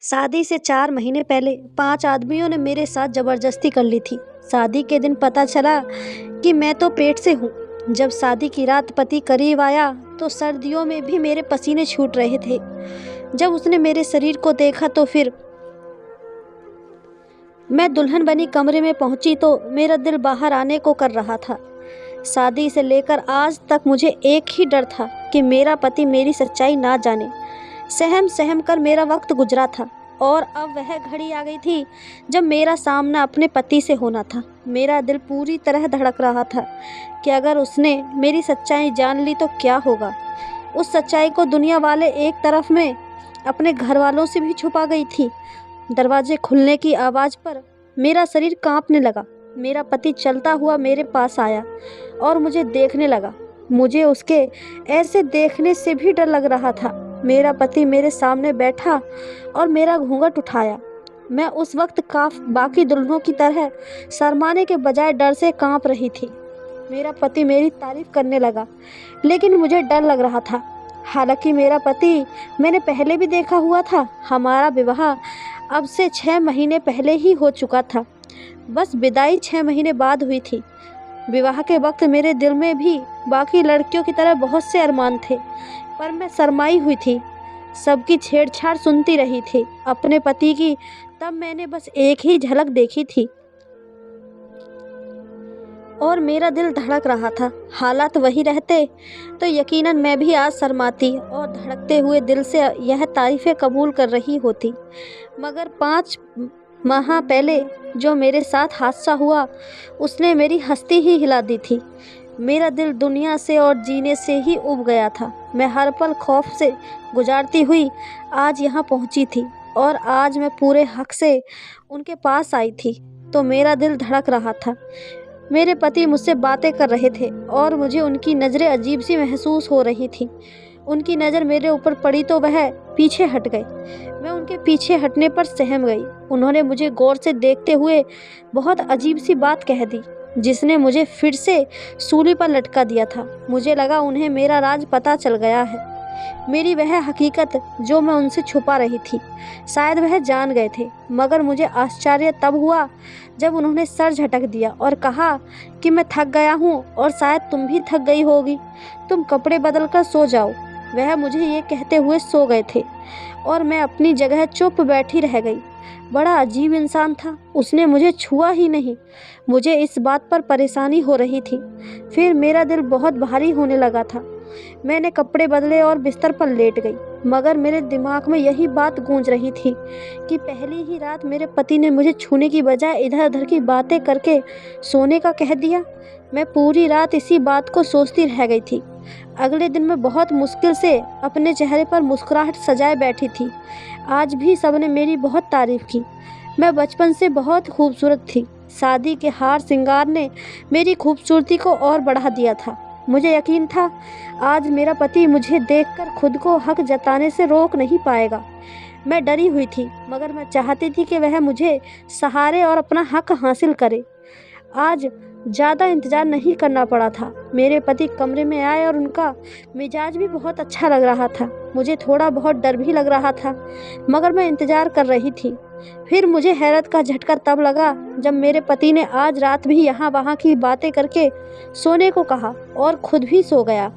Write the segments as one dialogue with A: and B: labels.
A: शादी से 4 महीने पहले 5 आदमियों ने मेरे साथ ज़बरदस्ती कर ली थी। शादी के दिन पता चला कि मैं तो पेट से हूँ। जब शादी की रात पति करीब आया तो सर्दियों में भी मेरे पसीने छूट रहे थे। जब उसने मेरे शरीर को देखा तो फिर मैं दुल्हन बनी कमरे में पहुंची तो मेरा दिल बाहर आने को कर रहा था। शादी से लेकर आज तक मुझे एक ही डर था कि मेरा पति मेरी सच्चाई ना जाने। सहम सहम कर मेरा वक्त गुजरा था और अब वह घड़ी आ गई थी जब मेरा सामना अपने पति से होना था। मेरा दिल पूरी तरह धड़क रहा था कि अगर उसने मेरी सच्चाई जान ली तो क्या होगा। उस सच्चाई को दुनिया वाले एक तरफ में अपने घर वालों से भी छुपा गई थी। दरवाजे खुलने की आवाज़ पर मेरा शरीर कांपने लगा। मेरा पति चलता हुआ मेरे पास आया और मुझे देखने लगा। मुझे उसके ऐसे देखने से भी डर लग रहा था। मेरा पति मेरे सामने बैठा और मेरा घूंघट उठाया। मैं उस वक्त बाकी दुल्हनों की तरह शर्माने के बजाय डर से कांप रही थी। मेरा पति मेरी तारीफ करने लगा लेकिन मुझे डर लग रहा था। हालांकि मेरा पति मैंने पहले भी देखा हुआ था। हमारा विवाह अब से 6 महीने पहले ही हो चुका था। बस विदाई 6 महीने बाद हुई थी। विवाह के वक्त मेरे दिल में भी बाकी लड़कियों की तरह बहुत से अरमान थे, पर मैं शर्माई हुई थी। सबकी छेड़छाड़ सुनती रही थी। अपने पति की तब मैंने बस एक ही झलक देखी थी और मेरा दिल धड़क रहा था। हालात वही रहते तो यकीनन मैं भी आज शर्माती और धड़कते हुए दिल से यह तारीफ़ें कबूल कर रही होती। मगर 5 माह पहले जो मेरे साथ हादसा हुआ उसने मेरी हस्ती ही हिला दी थी। मेरा दिल दुनिया से और जीने से ही उब गया था। मैं हर पल खौफ से गुजारती हुई आज यहाँ पहुँची थी और आज मैं पूरे हक से उनके पास आई थी तो मेरा दिल धड़क रहा था। मेरे पति मुझसे बातें कर रहे थे और मुझे उनकी नज़रें अजीब सी महसूस हो रही थी। उनकी नज़र मेरे ऊपर पड़ी तो वह पीछे हट गए। मैं उनके पीछे हटने पर सहम गई। उन्होंने मुझे गौर से देखते हुए बहुत अजीब सी बात कह दी जिसने मुझे फिर से सूली पर लटका दिया था। मुझे लगा उन्हें मेरा राज पता चल गया है, मेरी वह हकीकत जो मैं उनसे छुपा रही थी। शायद वह जान गए थे। मगर मुझे आश्चर्य तब हुआ जब उन्होंने सर झटक दिया और कहा कि मैं थक गया हूँ और शायद तुम भी थक गई होगी, तुम कपड़े बदल कर सो जाओ। वह मुझे ये कहते हुए सो गए थे और मैं अपनी जगह चुप बैठी रह गई। बड़ा अजीब इंसान था, उसने मुझे छुआ ही नहीं। मुझे इस बात पर परेशानी हो रही थी। फिर मेरा दिल बहुत भारी होने लगा था। मैंने कपड़े बदले और बिस्तर पर लेट गई, मगर मेरे दिमाग में यही बात गूंज रही थी कि पहली ही रात मेरे पति ने मुझे छूने की बजाय इधर उधर की बातें करके सोने का कह दिया। मैं पूरी रात इसी बात को सोचती रह गई थी। अगले दिन मैं बहुत मुश्किल से अपने चेहरे पर मुस्कुराहट सजाए बैठी थी। आज भी सबने मेरी बहुत तारीफ की। मैं बचपन से बहुत खूबसूरत थी। शादी के हार श्रृंगार ने मेरी खूबसूरती को और बढ़ा दिया था। मुझे यकीन था आज मेरा पति मुझे देखकर खुद को हक जताने से रोक नहीं पाएगा। मैं डरी हुई थी, मगर मैं चाहती थी कि वह मुझे सहारे और अपना हक हासिल करे। आज ज़्यादा इंतज़ार नहीं करना पड़ा था। मेरे पति कमरे में आए और उनका मिजाज भी बहुत अच्छा लग रहा था। मुझे थोड़ा बहुत डर भी लग रहा था, मगर मैं इंतज़ार कर रही थी। फिर मुझे हैरत का झटका तब लगा जब मेरे पति ने आज रात भी यहाँ वहाँ की बातें करके सोने को कहा और खुद भी सो गया।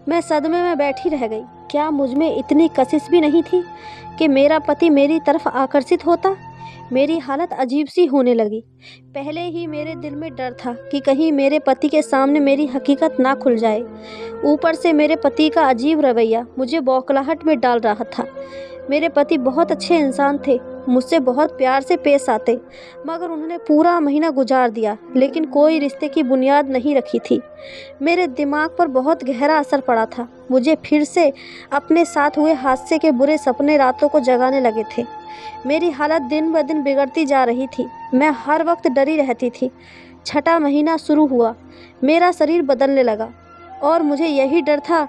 A: मैं सदमे में बैठी रह गई। क्या मुझ में इतनी कशिश भी नहीं थी कि मेरा पति मेरी तरफ आकर्षित होता? मेरी हालत अजीब सी होने लगी। पहले ही मेरे दिल में डर था कि कहीं मेरे पति के सामने मेरी हकीकत ना खुल जाए। ऊपर से मेरे पति का अजीब रवैया मुझे बौखलाहट में डाल रहा था। मेरे पति बहुत अच्छे इंसान थे, मुझसे बहुत प्यार से पेश आते, मगर उन्होंने पूरा महीना गुजार दिया लेकिन कोई रिश्ते की बुनियाद नहीं रखी थी। मेरे दिमाग पर बहुत गहरा असर पड़ा था। मुझे फिर से अपने साथ हुए हादसे के बुरे सपने रातों को जगाने लगे थे। मेरी हालत दिन ब दिन बिगड़ती जा रही थी। मैं हर वक्त डरी रहती थी। 6ठा महीना शुरू हुआ, मेरा शरीर बदलने लगा और मुझे यही डर था।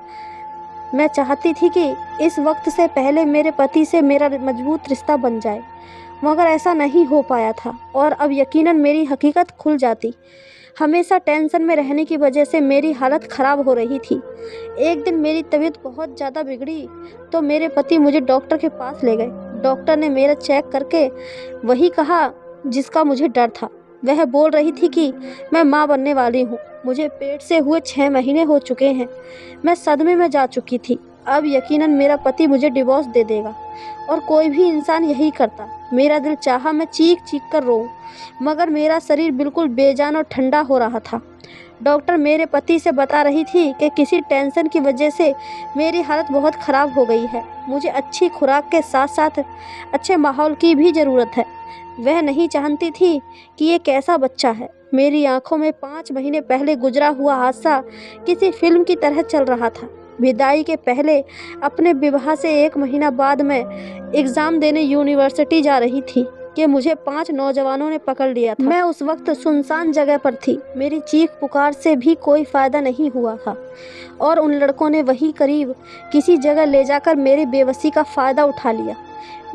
A: मैं चाहती थी कि इस वक्त से पहले मेरे पति से मेरा मजबूत रिश्ता बन जाए, मगर ऐसा नहीं हो पाया था और अब यकीनन मेरी हकीकत खुल जाती। हमेशा टेंशन में रहने की वजह से मेरी हालत ख़राब हो रही थी। एक दिन मेरी तबीयत बहुत ज़्यादा बिगड़ी तो मेरे पति मुझे डॉक्टर के पास ले गए। डॉक्टर ने मेरा चेक करके वही कहा जिसका मुझे डर था। वह बोल रही थी कि मैं माँ बनने वाली हूँ। मुझे पेट से हुए 6 महीने हो चुके हैं। मैं सदमे में जा चुकी थी। अब यकीनन मेरा पति मुझे डिवोर्स दे देगा और कोई भी इंसान यही करता। मेरा दिल चाहा मैं चीख चीख कर रोऊं, मगर मेरा शरीर बिल्कुल बेजान और ठंडा हो रहा था। डॉक्टर मेरे पति से बता रही थी कि किसी टेंशन की वजह से मेरी हालत बहुत ख़राब हो गई है। मुझे अच्छी खुराक के साथ साथ अच्छे माहौल की भी ज़रूरत है। वह नहीं जानती थी कि ये कैसा बच्चा है। मेरी आंखों में 5 महीने पहले गुजरा हुआ हादसा किसी फिल्म की तरह चल रहा था। विदाई के पहले अपने विवाह से 1 महीना बाद मैं एग्ज़ाम देने यूनिवर्सिटी जा रही थी कि मुझे 5 नौजवानों ने पकड़ लिया था। मैं उस वक्त सुनसान जगह पर थी। मेरी चीख पुकार से भी कोई फ़ायदा नहीं हुआ था और उन लड़कों ने वहीं करीब किसी जगह ले जाकर मेरी बेबसी का फ़ायदा उठा लिया।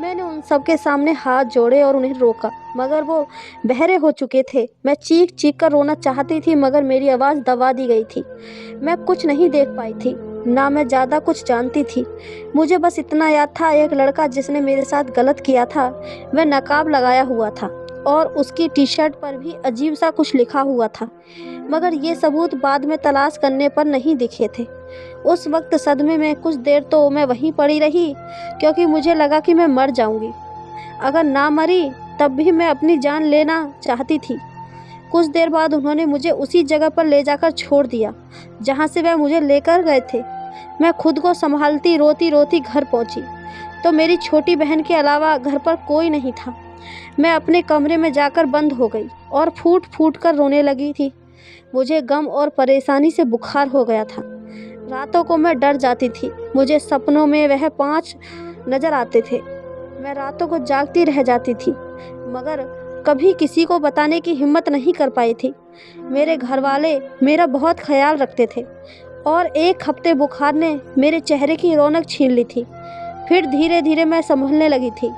A: मैंने उन सबके सामने हाथ जोड़े और उन्हें रोका, मगर वो बहरे हो चुके थे। मैं चीख चीख कर रोना चाहती थी, मगर मेरी आवाज़ दबा दी गई थी। मैं कुछ नहीं देख पाई थी, ना मैं ज़्यादा कुछ जानती थी। मुझे बस इतना याद था, एक लड़का जिसने मेरे साथ गलत किया था वह नकाब लगाया हुआ था और उसकी टी शर्ट पर भी अजीब सा कुछ लिखा हुआ था, मगर ये सबूत बाद में तलाश करने पर नहीं दिखे थे। उस वक्त सदमे में कुछ देर तो मैं वहीं पड़ी रही, क्योंकि मुझे लगा कि मैं मर जाऊंगी। अगर ना मरी तब भी मैं अपनी जान लेना चाहती थी। कुछ देर बाद उन्होंने मुझे उसी जगह पर ले जाकर छोड़ दिया जहाँ से वह मुझे लेकर गए थे। मैं खुद को संभालती रोती रोती घर पहुँची तो मेरी छोटी बहन के अलावा घर पर कोई नहीं था। मैं अपने कमरे में जाकर बंद हो गई और फूट फूट कर रोने लगी थी। मुझे गम और परेशानी से बुखार हो गया था। रातों को मैं डर जाती थी। मुझे सपनों में वह 5 नज़र आते थे। मैं रातों को जागती रह जाती थी, मगर कभी किसी को बताने की हिम्मत नहीं कर पाई थी। मेरे घर वाले मेरा बहुत ख्याल रखते थे और 1 हफ्ते बुखार ने मेरे चेहरे की रौनक छीन ली थी। फिर धीरे धीरे मैं संभलने लगी थी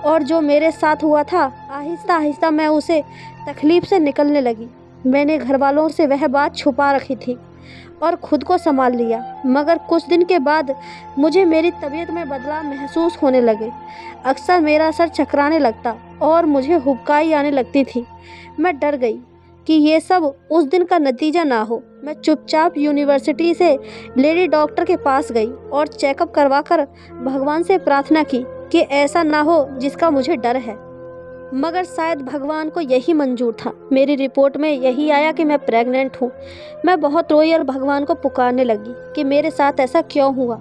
A: और जो मेरे साथ हुआ था आहिस्ता आहिस्ता मैं उसे तकलीफ़ से निकलने लगी। मैंने घर वालों से वह बात छुपा रखी थी और खुद को संभाल लिया, मगर कुछ दिन के बाद मुझे मेरी तबीयत में बदलाव महसूस होने लगे। अक्सर मेरा सर चकराने लगता और मुझे हुबकाई आने लगती थी। मैं डर गई कि ये सब उस दिन का नतीजा ना हो। मैं चुपचाप यूनिवर्सिटी से लेडी डॉक्टर के पास गई और चेकअप करवाकर भगवान से प्रार्थना की कि ऐसा ना हो जिसका मुझे डर है। मगर शायद भगवान को यही मंजूर था। मेरी रिपोर्ट में यही आया कि मैं प्रेग्नेंट हूँ। मैं बहुत रोई और भगवान को पुकारने लगी कि मेरे साथ ऐसा क्यों हुआ।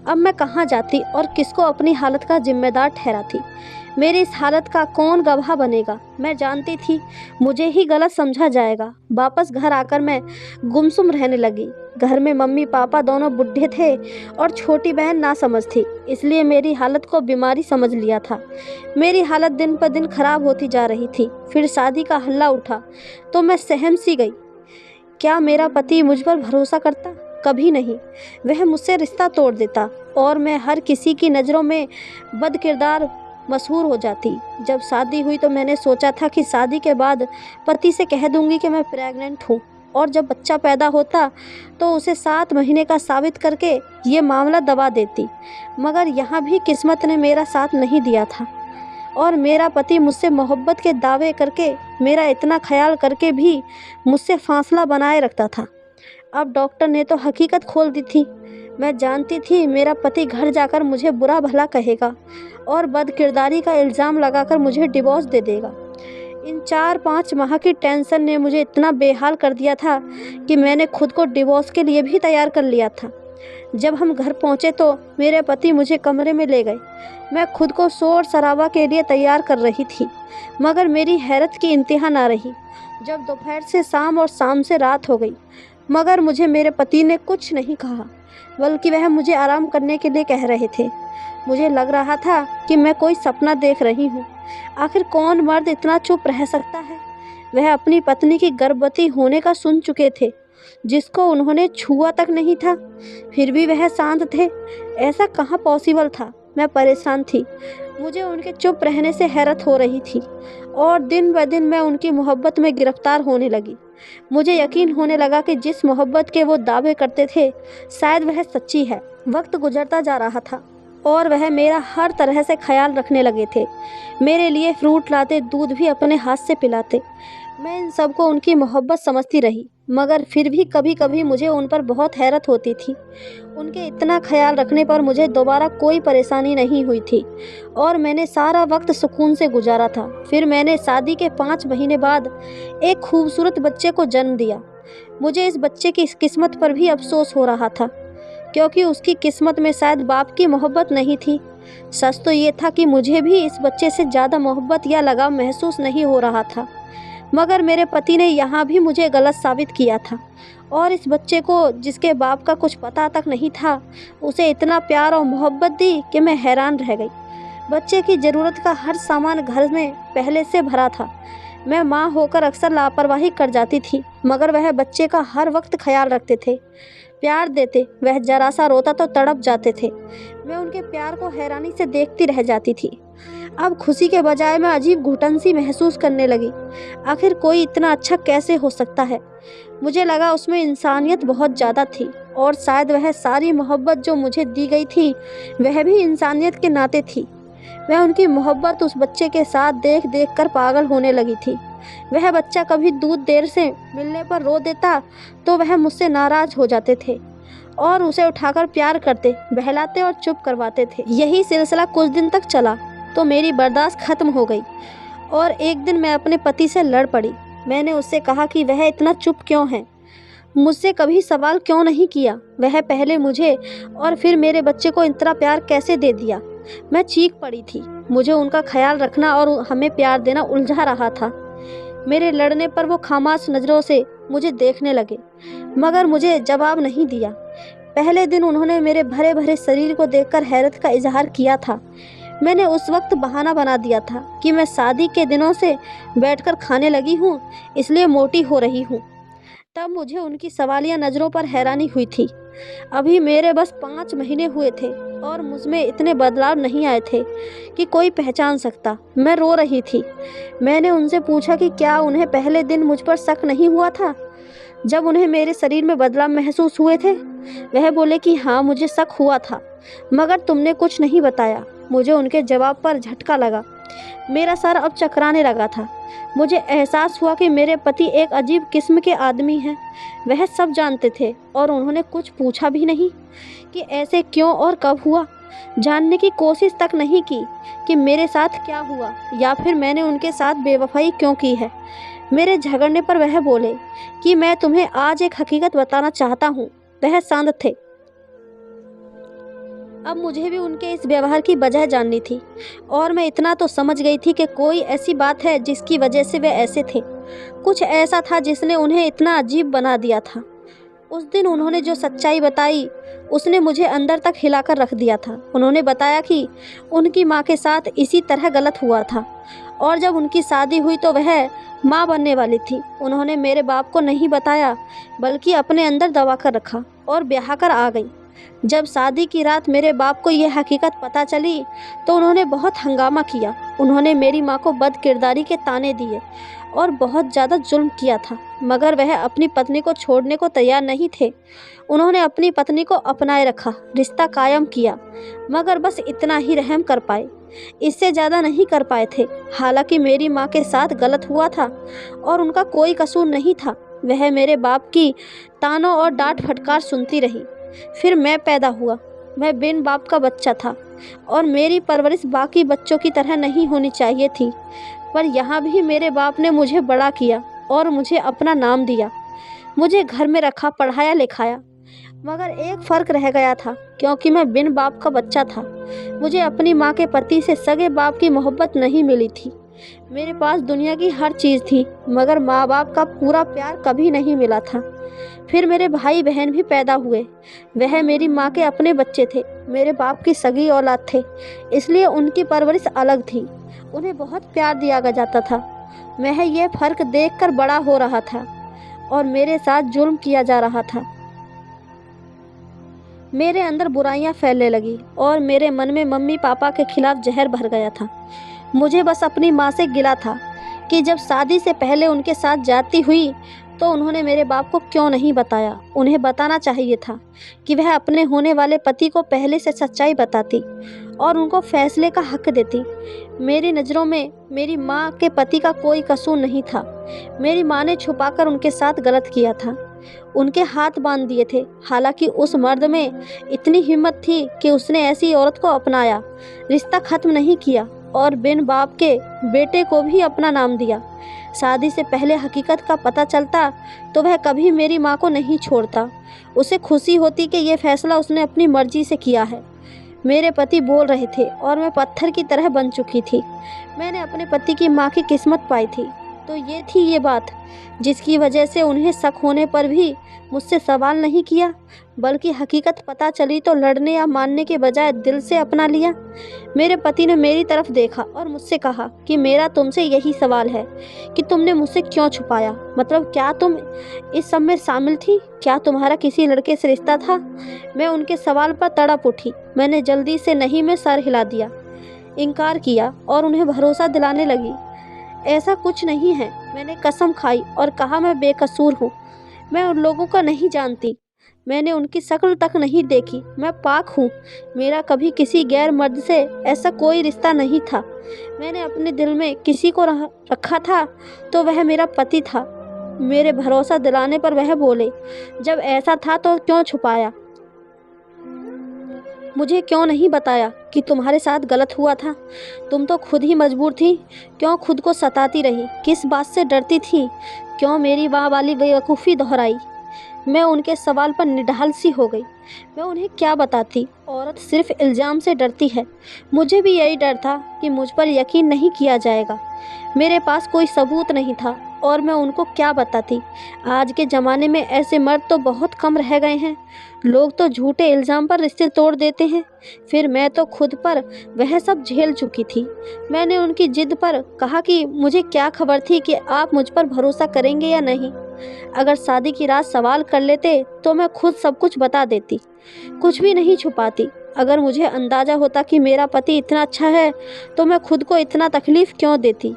A: अब मैं कहाँ जाती और किसको अपनी हालत का जिम्मेदार ठहराती। मेरी इस हालत का कौन गवाह बनेगा। मैं जानती थी मुझे ही गलत समझा जाएगा। वापस घर आकर मैं गुमसुम रहने लगी। घर में मम्मी पापा दोनों बूढ़े थे और छोटी बहन नासमझ थी, इसलिए मेरी हालत को बीमारी समझ लिया था। मेरी हालत दिन पर दिन खराब होती जा रही थी। फिर शादी का हल्ला उठा तो मैं सहम सी गई। क्या मेरा पति मुझ पर भरोसा करता? कभी नहीं। वह मुझसे रिश्ता तोड़ देता और मैं हर किसी की नज़रों में बदकिरदार मशहूर हो जाती। जब शादी हुई तो मैंने सोचा था कि शादी के बाद पति से कह दूंगी कि मैं प्रेग्नेंट हूँ और जब बच्चा पैदा होता तो उसे 7 महीने का साबित करके ये मामला दबा देती। मगर यहाँ भी किस्मत ने मेरा साथ नहीं दिया था और मेरा पति मुझसे मोहब्बत के दावे करके, मेरा इतना ख्याल करके भी मुझसे फासला बनाए रखता था। अब डॉक्टर ने तो हकीकत खोल दी थी। मैं जानती थी मेरा पति घर जाकर मुझे बुरा भला कहेगा और बदकिरदारी का इल्ज़ाम लगाकर मुझे डिवोर्स दे देगा। इन 4-5 माह की टेंशन ने मुझे इतना बेहाल कर दिया था कि मैंने खुद को डिवोर्स के लिए भी तैयार कर लिया था। जब हम घर पहुंचे तो मेरे पति मुझे कमरे में ले गए। मैं खुद को शोर शराबा के लिए तैयार कर रही थी, मगर मेरी हैरत की इंतहा ना रही जब दोपहर से शाम और शाम से रात हो गई। मगर मुझे मेरे पति ने कुछ नहीं कहा, बल्कि वह मुझे आराम करने के लिए कह रहे थे। मुझे लग रहा था कि मैं कोई सपना देख रही हूँ। आखिर कौन मर्द इतना चुप रह सकता है। वह अपनी पत्नी की गर्भवती होने का सुन चुके थे, जिसको उन्होंने छुआ तक नहीं था, फिर भी वह शांत थे। ऐसा कहाँ पॉसिबल था। मैं परेशान थी। मुझे उनके चुप रहने से हैरत हो रही थी और दिन ब दिन मैं उनकी मोहब्बत में गिरफ्तार होने लगी। मुझे यकीन होने लगा कि जिस मोहब्बत के वो दावे करते थे शायद वह सच्ची है। वक्त गुजरता जा रहा था। और वह मेरा हर तरह से ख्याल रखने लगे थे। मेरे लिए फ्रूट लाते, दूध भी अपने हाथ से पिलाते। मैं इन सबको उनकी मोहब्बत समझती रही, मगर फिर भी कभी कभी मुझे उन पर बहुत हैरत होती थी। उनके इतना ख्याल रखने पर मुझे दोबारा कोई परेशानी नहीं हुई थी और मैंने सारा वक्त सुकून से गुजारा था। फिर मैंने शादी के 5 महीने बाद एक खूबसूरत बच्चे को जन्म दिया। मुझे इस बच्चे की किस्मत पर भी अफसोस हो रहा था, क्योंकि उसकी किस्मत में शायद बाप की मोहब्बत नहीं थी। सच तो ये था कि मुझे भी इस बच्चे से ज़्यादा मोहब्बत या लगाव महसूस नहीं हो रहा था, मगर मेरे पति ने यहाँ भी मुझे गलत साबित किया था और इस बच्चे को, जिसके बाप का कुछ पता तक नहीं था, उसे इतना प्यार और मोहब्बत दी कि मैं हैरान रह गई। बच्चे की ज़रूरत का हर सामान घर में पहले से भरा था। मैं माँ होकर अक्सर लापरवाही कर जाती थी, मगर वह बच्चे का हर वक्त ख्याल रखते थे, प्यार देते। वह जरा सा रोता तो तड़प जाते थे। मैं उनके प्यार को हैरानी से देखती रह जाती थी। अब खुशी के बजाय मैं अजीब घुटन सी महसूस करने लगी। आखिर कोई इतना अच्छा कैसे हो सकता है? मुझे लगा उसमें इंसानियत बहुत ज़्यादा थी और शायद वह सारी मोहब्बत जो मुझे दी गई थी वह भी इंसानियत के नाते थी। मैं उनकी मोहब्बत उस बच्चे के साथ देख देख कर पागल होने लगी थी। वह बच्चा कभी दूध देर से मिलने पर रो देता तो वह मुझसे नाराज़ हो जाते थे और उसे उठाकर प्यार करते, बहलाते और चुप करवाते थे। यही सिलसिला कुछ दिन तक चला तो मेरी बर्दाश्त खत्म हो गई और एक दिन मैं अपने पति से लड़ पड़ी। मैंने उससे कहा कि वह इतना चुप क्यों है, मुझसे कभी सवाल क्यों नहीं किया। वह पहले मुझे और फिर मेरे बच्चे को इतना प्यार कैसे दे दिया। मैं चीख पड़ी थी। मुझे उनका ख्याल रखना और हमें प्यार देना उलझा रहा था। मेरे लड़ने पर वो खामोश नज़रों से मुझे देखने लगे, मगर मुझे जवाब नहीं दिया। पहले दिन उन्होंने मेरे भरे भरे शरीर को देखकर हैरत का इजहार किया था। मैंने उस वक्त बहाना बना दिया था कि मैं शादी के दिनों से बैठकर खाने लगी हूँ, इसलिए मोटी हो रही हूँ। तब मुझे उनकी सवालिया नज़रों पर हैरानी हुई थी। अभी मेरे बस 5 महीने हुए थे और मुझमें इतने बदलाव नहीं आए थे कि कोई पहचान सकता। मैं रो रही थी। मैंने उनसे पूछा कि क्या उन्हें पहले दिन मुझ पर शक नहीं हुआ था जब उन्हें मेरे शरीर में बदलाव महसूस हुए थे। वह बोले कि हाँ, मुझे शक हुआ था, मगर तुमने कुछ नहीं बताया। मुझे उनके जवाब पर झटका लगा। मेरा सर अब चकराने लगा था। मुझे एहसास हुआ कि मेरे पति एक अजीब किस्म के आदमी हैं। वह सब जानते थे और उन्होंने कुछ पूछा भी नहीं कि ऐसे क्यों और कब हुआ। जानने की कोशिश तक नहीं की कि मेरे साथ क्या हुआ या फिर मैंने उनके साथ बेवफाई क्यों की है। मेरे झगड़ने पर वह बोले कि मैं तुम्हें आज एक हकीकत बताना चाहता हूँ। वह शांत थे। अब मुझे भी उनके इस व्यवहार की वजह जाननी थी और मैं इतना तो समझ गई थी कि कोई ऐसी बात है जिसकी वजह से वे ऐसे थे। कुछ ऐसा था जिसने उन्हें इतना अजीब बना दिया था। उस दिन उन्होंने जो सच्चाई बताई उसने मुझे अंदर तक हिलाकर रख दिया था। उन्होंने बताया कि उनकी माँ के साथ इसी तरह गलत हुआ था और जब उनकी शादी हुई तो वह माँ बनने वाली थी। उन्होंने मेरे बाप को नहीं बताया, बल्कि अपने अंदर दबा कर रखा और ब्याह कर आ गई। जब शादी की रात मेरे बाप को यह हकीकत पता चली तो उन्होंने बहुत हंगामा किया। उन्होंने मेरी माँ को बदकिरदारी के ताने दिए और बहुत ज़्यादा जुल्म किया था, मगर वह अपनी पत्नी को छोड़ने को तैयार नहीं थे। उन्होंने अपनी पत्नी को अपनाए रखा, रिश्ता कायम किया, मगर बस इतना ही रहम कर पाए, इससे ज़्यादा नहीं कर पाए थे। हालांकि मेरी माँ के साथ गलत हुआ था और उनका कोई कसूर नहीं था। वह मेरे बाप की तानों और डांट फटकार सुनती रही। फिर मैं पैदा हुआ। मैं बिन बाप का बच्चा था और मेरी परवरिश बाकी बच्चों की तरह नहीं होनी चाहिए थी, पर यहाँ भी मेरे बाप ने मुझे बड़ा किया और मुझे अपना नाम दिया। मुझे घर में रखा, पढ़ाया लिखाया, मगर एक फ़र्क रह गया था, क्योंकि मैं बिन बाप का बच्चा था। मुझे अपनी माँ के पति से सगे बाप की मोहब्बत नहीं मिली थी। मेरे पास दुनिया की हर चीज़ थी, मगर माँ बाप का पूरा प्यार कभी नहीं मिला था। फिर मेरे भाई बहन भी पैदा हुए। वह मेरी माँ के अपने बच्चे थे, मेरे बाप की सगी औलाद थे, इसलिए उनकी परवरिश अलग थी। उन्हें बहुत प्यार दिया जाता था। मैं ये फ़र्क देखकर बड़ा हो रहा था और मेरे साथ जुल्म किया जा रहा था। मेरे अंदर बुराइयां फैलने लगी और मेरे मन में मम्मी पापा के खिलाफ जहर भर गया था। मुझे बस अपनी माँ से गिला था कि जब शादी से पहले उनके साथ जाती हुई तो उन्होंने मेरे बाप को क्यों नहीं बताया? उन्हें बताना चाहिए था कि वह अपने होने वाले पति को पहले से सच्चाई बताती और उनको फैसले का हक देती। मेरी नज़रों में मेरी माँ के पति का कोई कसूर नहीं था। मेरी माँ ने छुपाकर उनके साथ गलत किया था, उनके हाथ बांध दिए थे। हालांकि उस मर्द में इतनी हिम्मत थी कि उसने ऐसी औरत को अपनाया, रिश्ता ख़त्म नहीं किया और बिन बाप के बेटे को भी अपना नाम दिया। शादी से पहले हकीकत का पता चलता तो वह कभी मेरी माँ को नहीं छोड़ता। उसे खुशी होती कि यह फैसला उसने अपनी मर्जी से किया है। मेरे पति बोल रहे थे और मैं पत्थर की तरह बन चुकी थी। मैंने अपने पति की माँ की किस्मत पाई थी। तो ये थी ये बात जिसकी वजह से उन्हें शक होने पर भी मुझसे सवाल नहीं किया, बल्कि हकीकत पता चली तो लड़ने या मानने के बजाय दिल से अपना लिया। मेरे पति ने मेरी तरफ देखा और मुझसे कहा कि मेरा तुमसे यही सवाल है कि तुमने मुझसे क्यों छुपाया? मतलब क्या तुम इस सब में शामिल थी? क्या तुम्हारा किसी लड़के से रिश्ता था? मैं उनके सवाल पर तड़प उठी। मैंने जल्दी से नहीं में सर हिला दिया, इनकार किया और उन्हें भरोसा दिलाने लगी। ऐसा कुछ नहीं है। मैंने कसम खाई और कहा मैं बेकसूर हूँ। मैं उन लोगों को नहीं जानती, मैंने उनकी शक्ल तक नहीं देखी। मैं पाक हूँ। मेरा कभी किसी गैर मर्द से ऐसा कोई रिश्ता नहीं था। मैंने अपने दिल में किसी को रखा था तो वह मेरा पति था। मेरे भरोसा दिलाने पर वह बोले, जब ऐसा था तो क्यों छुपाया? मुझे क्यों नहीं बताया कि तुम्हारे साथ गलत हुआ था? तुम तो खुद ही मजबूर थी। क्यों खुद को सताती रही? किस बात से डरती थी? क्यों मेरी वाह वाली बेवकूफ़ी दोहराई? मैं उनके सवाल पर निढाल सी हो गई। मैं उन्हें क्या बताती? औरत सिर्फ इल्ज़ाम से डरती है। मुझे भी यही डर था कि मुझ पर यकीन नहीं किया जाएगा। मेरे पास कोई सबूत नहीं था और मैं उनको क्या बताती? आज के ज़माने में ऐसे मर्द तो बहुत कम रह गए हैं। लोग तो झूठे इल्ज़ाम पर रिश्ते तोड़ देते हैं। फिर मैं तो खुद पर वह सब झेल चुकी थी। मैंने उनकी जिद पर कहा कि मुझे क्या खबर थी कि आप मुझ पर भरोसा करेंगे या नहीं। अगर शादी की रात सवाल कर लेते तो मैं खुद सब कुछ बता देती, कुछ भी नहीं छुपाती। अगर मुझे अंदाज़ा होता कि मेरा पति इतना अच्छा है तो मैं खुद को इतना तकलीफ़ क्यों देती?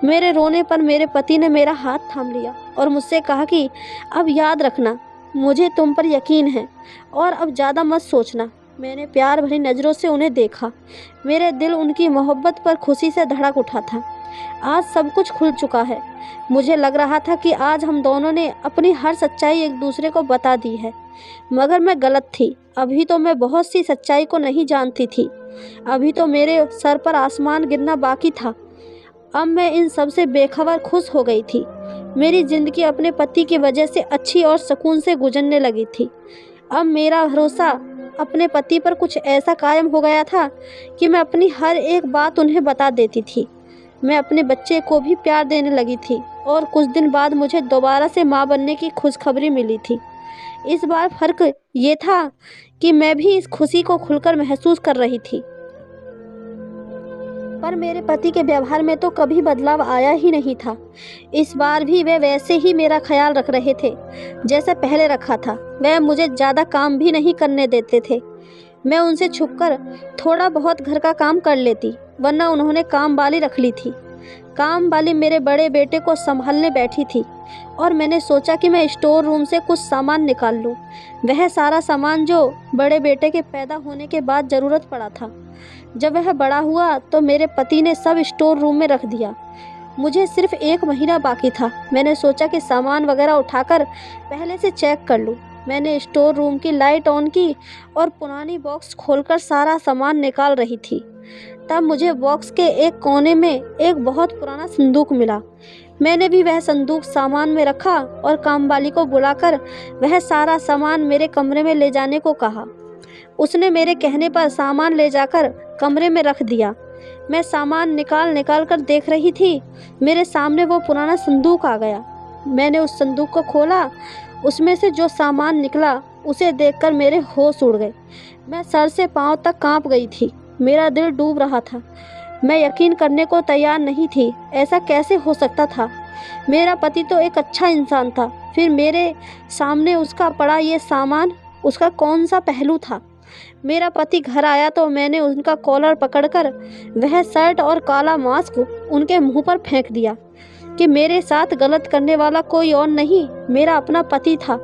A: मेरे रोने पर मेरे पति ने मेरा हाथ थाम लिया और मुझसे कहा कि अब याद रखना, मुझे तुम पर यकीन है और अब ज़्यादा मत सोचना। मैंने प्यार भरी नज़रों से उन्हें देखा। मेरे दिल उनकी मोहब्बत पर खुशी से धड़क उठा था। आज सब कुछ खुल चुका है। मुझे लग रहा था कि आज हम दोनों ने अपनी हर सच्चाई एक दूसरे को बता दी है, मगर मैं गलत थी। अभी तो मैं बहुत सी सच्चाई को नहीं जानती थी। अभी तो मेरे सर पर आसमान गिरना बाकी था। अब मैं इन सब से बेखबर खुश हो गई थी। मेरी ज़िंदगी अपने पति की वजह से अच्छी और सुकून से गुजरने लगी थी। अब मेरा भरोसा अपने पति पर कुछ ऐसा कायम हो गया था कि मैं अपनी हर एक बात उन्हें बता देती थी। मैं अपने बच्चे को भी प्यार देने लगी थी और कुछ दिन बाद मुझे दोबारा से माँ बनने की खुशखबरी मिली थी। इस बार फ़र्क ये था कि मैं भी इस खुशी को खुलकर महसूस कर रही थी। पर मेरे पति के व्यवहार में तो कभी बदलाव आया ही नहीं था। इस बार भी वे वैसे ही मेरा ख्याल रख रहे थे जैसे पहले रखा था। वह मुझे ज़्यादा काम भी नहीं करने देते थे। मैं उनसे छुपकर थोड़ा बहुत घर का काम कर लेती, वरना उन्होंने काम वाली रख ली थी। काम वाली मेरे बड़े बेटे को संभालने बैठी थी और मैंने सोचा कि मैं स्टोर रूम से कुछ सामान निकाल लूँ। वह सारा सामान जो बड़े बेटे के पैदा होने के बाद ज़रूरत पड़ा था। जब वह बड़ा हुआ तो मेरे पति ने सब स्टोर रूम में रख दिया। मुझे सिर्फ 1 महीना बाकी था। मैंने सोचा कि सामान वगैरह उठाकर पहले से चेक कर लूँ। मैंने स्टोर रूम की लाइट ऑन की और पुरानी बॉक्स खोलकर सारा सामान निकाल रही थी। तब मुझे बॉक्स के एक कोने में एक बहुत पुराना संदूक मिला। मैंने भी वह संदूक सामान में रखा और कामवाली को बुलाकर वह सारा सामान मेरे कमरे में ले जाने को कहा। उसने मेरे कहने पर सामान ले जाकर कमरे में रख दिया। मैं सामान निकाल कर देख रही थी। मेरे सामने वो पुराना संदूक आ गया। मैंने उस संदूक को खोला। उसमें से जो सामान निकला उसे देखकर मेरे होश उड़ गए। मैं सर से पांव तक कांप गई थी। मेरा दिल डूब रहा था। मैं यकीन करने को तैयार नहीं थी। ऐसा कैसे हो सकता था? मेरा पति तो एक अच्छा इंसान था, फिर मेरे सामने उसका पड़ा ये सामान, उसका कौन सा पहलू था? मेरा पति घर आया तो मैंने उनका कॉलर पकड़कर वह शर्ट और काला मास्क उनके मुंह पर फेंक दिया। कि मेरे साथ गलत करने वाला कोई और नहीं, मेरा अपना पति था।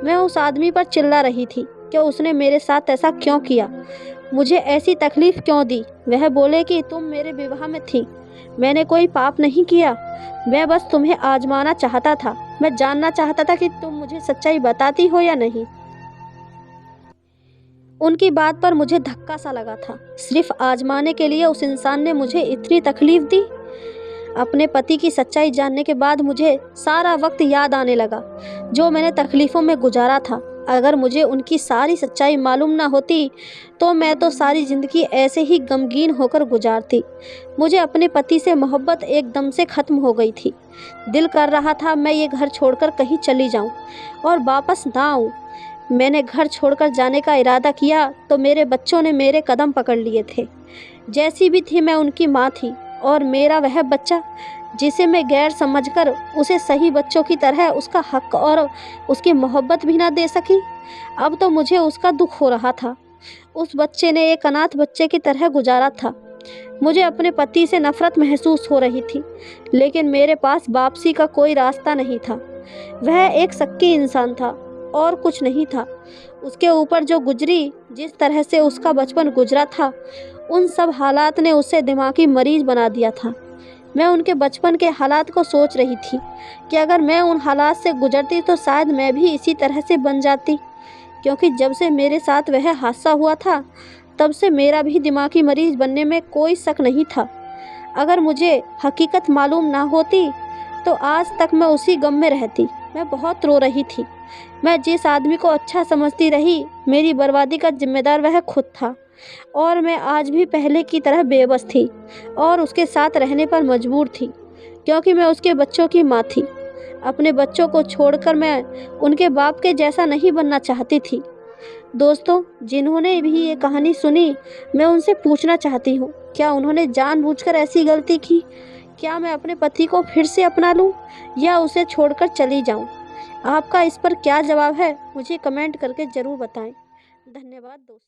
A: मैं उस आदमी पर चिल्ला रही थी कि उसने मेरे साथ ऐसा क्यों किया, मुझे ऐसी तकलीफ़ क्यों दी। वह बोले कि तुम मेरे विवाह में थी, मैंने कोई पाप नहीं किया, मैं बस तुम्हें आजमाना चाहता था, मैं जानना चाहता था कि तुम मुझे सच्चाई बताती हो या नहीं। उनकी बात पर मुझे धक्का सा लगा था। सिर्फ आजमाने के लिए उस इंसान ने मुझे इतनी तकलीफ़ दी। अपने पति की सच्चाई जानने के बाद मुझे सारा वक्त याद आने लगा जो मैंने तकलीफ़ों में गुजारा था। अगर मुझे उनकी सारी सच्चाई मालूम ना होती तो मैं तो सारी ज़िंदगी ऐसे ही गमगीन होकर गुजारती। मुझे अपने पति से मोहब्बत एकदम से ख़त्म हो गई थी। दिल कर रहा था मैं ये घर छोड़कर कहीं चली जाऊं और वापस ना आऊं। मैंने घर छोड़कर जाने का इरादा किया तो मेरे बच्चों ने मेरे कदम पकड़ लिए थे। जैसी भी थी मैं उनकी माँ थी और मेरा वह बच्चा जिसे मैं गैर समझकर उसे सही बच्चों की तरह उसका हक और उसकी मोहब्बत भी ना दे सकी, अब तो मुझे उसका दुख हो रहा था। उस बच्चे ने एक अनाथ बच्चे की तरह गुजारा था। मुझे अपने पति से नफरत महसूस हो रही थी, लेकिन मेरे पास वापसी का कोई रास्ता नहीं था। वह एक शक्की इंसान था और कुछ नहीं था। उसके ऊपर जो गुजरी, जिस तरह से उसका बचपन गुजरा था, उन सब हालात ने उसे दिमागी मरीज बना दिया था। मैं उनके बचपन के हालात को सोच रही थी कि अगर मैं उन हालात से गुजरती तो शायद मैं भी इसी तरह से बन जाती, क्योंकि जब से मेरे साथ वह हादसा हुआ था तब से मेरा भी दिमागी मरीज बनने में कोई शक नहीं था। अगर मुझे हकीकत मालूम ना होती तो आज तक मैं उसी गम में रहती। मैं बहुत रो रही थी। मैं जिस आदमी को अच्छा समझती रही, मेरी बर्बादी का जिम्मेदार वह खुद था और मैं आज भी पहले की तरह बेबस थी और उसके साथ रहने पर मजबूर थी, क्योंकि मैं उसके बच्चों की माँ थी। अपने बच्चों को छोड़कर मैं उनके बाप के जैसा नहीं बनना चाहती थी। दोस्तों, जिन्होंने भी ये कहानी सुनी, मैं उनसे पूछना चाहती हूँ, क्या उन्होंने जानबूझकर ऐसी गलती की? क्या मैं अपने पति को फिर से अपना लूँ या उसे छोड़कर चली जाऊँ? आपका इस पर क्या जवाब है, मुझे कमेंट करके ज़रूर बताएं। धन्यवाद दोस्तों।